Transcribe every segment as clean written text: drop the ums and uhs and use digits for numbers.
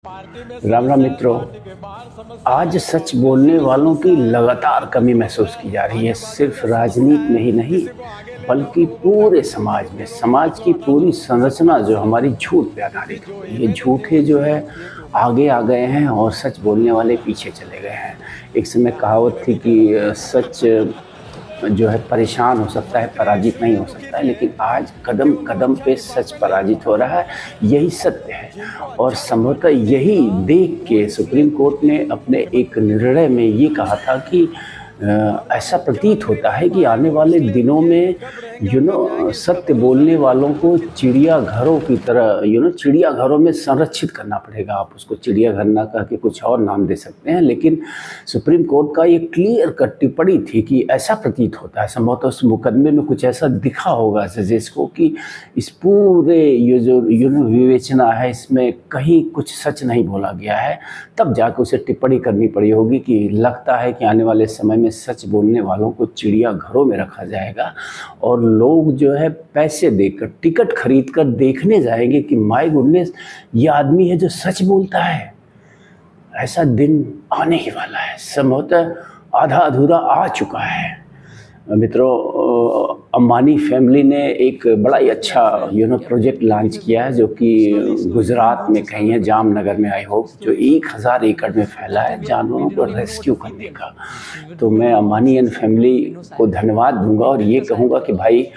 राम राम मित्रों। आज सच बोलने वालों की लगातार कमी महसूस की जा रही है, सिर्फ राजनीति में ही नहीं बल्कि पूरे समाज में। समाज की पूरी संरचना जो हमारी झूठ पे आधारित हो गई है। झूठे जो है आगे आ गए हैं और सच बोलने वाले पीछे चले गए हैं। एक समय कहावत थी कि सच जो है परेशान हो सकता है, पराजित नहीं हो सकता है, लेकिन आज कदम कदम पे सच पराजित हो रहा है। यही सत्य है और संभवतः यही देख के सुप्रीम कोर्ट ने अपने एक निर्णय में ये कहा था कि ऐसा प्रतीत होता है कि आने वाले दिनों में सत्य बोलने वालों को चिड़ियाघरों की तरह चिड़ियाघरों में संरक्षित करना पड़ेगा। आप उसको चिड़ियाघर ना कह के कुछ और नाम दे सकते हैं, लेकिन सुप्रीम कोर्ट का ये क्लियर कट टिप्पणी थी कि ऐसा प्रतीत होता है। संभवतः उस मुकदमे में कुछ ऐसा दिखा होगा जजेस को कि इस पूरे ये जो विवेचना है इसमें कहीं कुछ सच नहीं बोला गया है, तब जाकर उसे टिप्पणी करनी पड़ी होगी कि लगता है कि आने वाले समय में सच बोलने वालों को चिड़ियाघरों में रखा जाएगा और लोग जो है पैसे देकर टिकट खरीद कर देखने जाएंगे कि माय गुडनेस ये आदमी है जो सच बोलता है। ऐसा दिन आने ही वाला है, संभवतः आधा अधूरा आ चुका है। मित्रों, अंबानी फैमिली ने एक बड़ा ही अच्छा प्रोजेक्ट लॉन्च किया है जो कि गुजरात में कहीं है, जामनगर में आई होप, जो 1000 एकड़ में फैला है जानवरों को रेस्क्यू करने का। तो मैं अंबानी एंड फैमिली को धन्यवाद दूंगा और ये कहूँगा कि भाई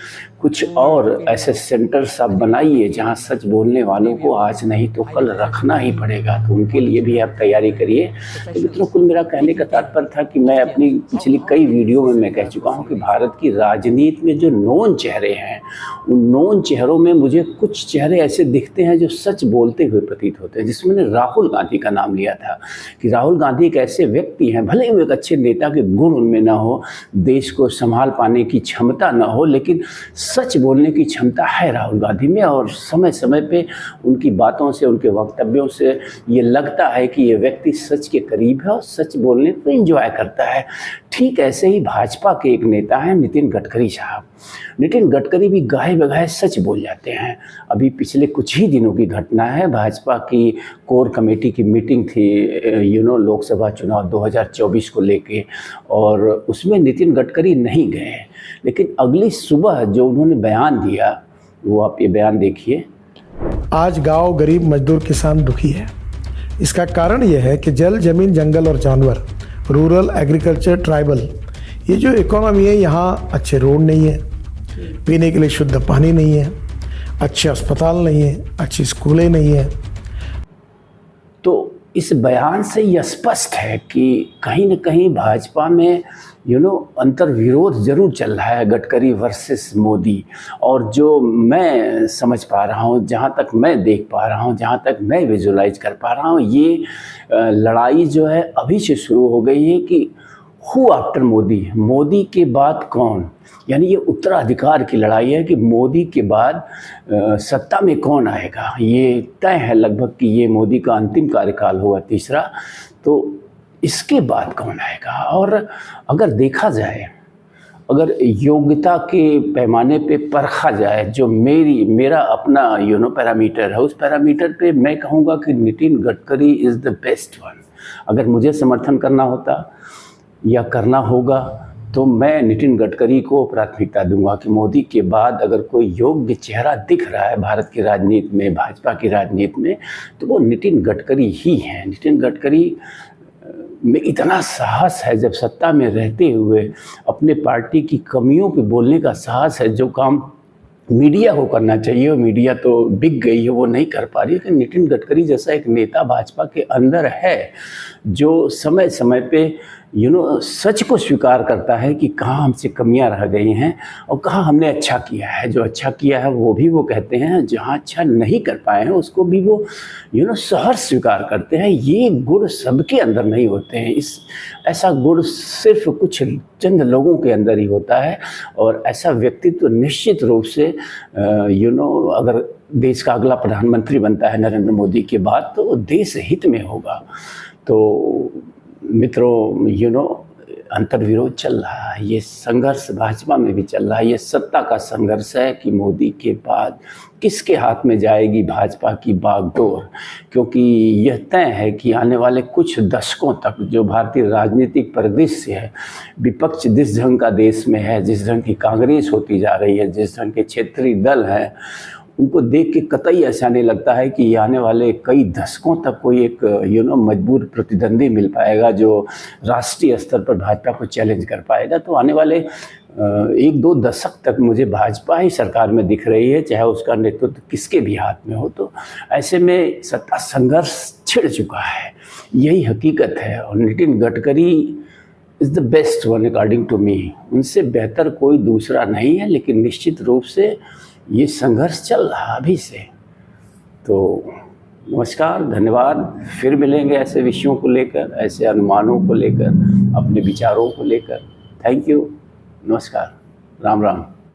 कुछ और ऐसे सेंटर्स आप बनाइए जहाँ सच बोलने वालों को आज नहीं तो कल रखना ही पड़ेगा, तो उनके लिए भी आप तैयारी करिए। तो मित्रों, कुल मेरा कहने का तात्पर्य था कि मैं अपनी पिछली कई वीडियो में मैं कह चुका हूँ कि भारत की राजनीति में जो नोन चेहरे हैं, उन नोन चेहरों में मुझे कुछ चेहरे ऐसे दिखते हैं जो सच बोलते हुए प्रतीत होते हैं। जिसमें मैंने राहुल गांधी का नाम लिया था कि राहुल गांधी एक ऐसे व्यक्ति हैं, भले ही वो एक अच्छे नेता के गुण उनमें ना हो, देश को संभाल पाने की क्षमता ना हो, लेकिन सच बोलने की क्षमता है राहुल गांधी में। और समय समय पे उनकी बातों से, उनके वक्तव्यों से ये लगता है कि ये व्यक्ति सच के करीब है और सच बोलने को एंजॉय करता है। ठीक ऐसे ही भाजपा के एक नेता हैं नितिन गडकरी साहब। नितिन गडकरी भी गाहे बगाहे सच बोल जाते हैं। अभी पिछले कुछ ही दिनों की घटना है, भाजपा की कोर कमेटी की मीटिंग थी लोकसभा चुनाव 2024 को लेके, और उसमें नितिन गडकरी नहीं गए, लेकिन अगली सुबह जो उन्होंने बयान दिया वो आप ये बयान देखिए। आज गांव, गरीब, मजदूर, किसान दुखी है। इसका कारण यह है कि जल, जमीन, जंगल और जानवर, रूरल, एग्रीकल्चर, ट्राइबल, ये जो इकोनॉमी है, यहाँ अच्छे रोड नहीं है, पीने के लिए शुद्ध पानी नहीं है, अच्छे अस्पताल नहीं है, अच्छी स्कूलें नहीं है। तो इस बयान से यह स्पष्ट है कि कहीं न कहीं भाजपा में अंतर्विरोध जरूर चल रहा है, गडकरी वर्सेस मोदी। और जो मैं समझ पा रहा हूँ, जहाँ तक मैं देख पा रहा हूँ, जहाँ तक मैं विजुलाइज कर पा रहा हूँ, ये लड़ाई जो है अभी से शुरू हो गई है कि हु आफ्टर मोदी, मोदी के बाद कौन। यानी ये उत्तराधिकार की लड़ाई है कि मोदी के बाद सत्ता में कौन आएगा। ये तय है लगभग कि ये मोदी का अंतिम कार्यकाल होगा, तीसरा, तो इसके बाद कौन आएगा। और अगर देखा जाए, अगर योग्यता के पैमाने पे परखा जाए, जो मेरा अपना पैरामीटर है, उस पैरामीटर पे मैं कहूँगा कि Nitin Gadkari is the best one. अगर मुझे समर्थन करना होता या करना होगा तो मैं नितिन गडकरी को प्राथमिकता दूंगा कि मोदी के बाद अगर कोई योग्य चेहरा दिख रहा है भारत की राजनीति में, भाजपा की राजनीति में, तो वो नितिन गडकरी ही हैं। नितिन गडकरी में इतना साहस है, जब सत्ता में रहते हुए अपने पार्टी की कमियों पे बोलने का साहस है, जो काम मीडिया को करना चाहिए और मीडिया तो बिक गई है, वो नहीं कर पा रही है। कि नितिन गडकरी जैसा एक नेता भाजपा के अंदर है जो समय समय पे सच को स्वीकार करता है कि कहाँ हमसे कमियां रह गई हैं और कहाँ हमने अच्छा किया है। जो अच्छा किया है वो भी वो कहते हैं, जहाँ अच्छा नहीं कर पाए हैं उसको भी वो सहर्ष स्वीकार करते हैं। ये गुण सबके अंदर नहीं होते हैं, ऐसा गुण सिर्फ कुछ चंद लोगों के अंदर ही होता है। और ऐसा व्यक्तित्व निश्चित रूप से अगर देश का अगला प्रधानमंत्री बनता है नरेंद्र मोदी के बाद, तो देश हित में होगा। तो मित्रों, अंतर्विरोध चल रहा है, ये संघर्ष भाजपा में भी चल रहा है। ये सत्ता का संघर्ष है कि मोदी के बाद किसके हाथ में जाएगी भाजपा की बागडोर, क्योंकि यह तय है कि आने वाले कुछ दशकों तक जो भारतीय राजनीतिक परिदृश्य है, विपक्ष जिस ढंग का देश में है, जिस ढंग की कांग्रेस होती जा रही है, जिस ढंग के क्षेत्रीय दल हैं, उनको देख के कतई ऐसा नहीं लगता है कि आने वाले कई दशकों तक कोई एक मजबूर प्रतिद्वंदी मिल पाएगा जो राष्ट्रीय स्तर पर भाजपा को चैलेंज कर पाएगा। तो आने वाले 1-2 दशक तक मुझे भाजपा ही सरकार में दिख रही है, चाहे उसका नेतृत्व किसके भी हाथ में हो। तो ऐसे में सत्ता संघर्ष छिड़ चुका है, यही हकीकत है। और Nitin Gadkari is the best one according to me, उनसे बेहतर कोई दूसरा नहीं है। लेकिन निश्चित रूप से ये संघर्ष चल रहा अभी से। तो नमस्कार, धन्यवाद। फिर मिलेंगे ऐसे विषयों को लेकर, ऐसे अनुमानों को लेकर, अपने विचारों को लेकर। थैंक यू, नमस्कार, राम राम।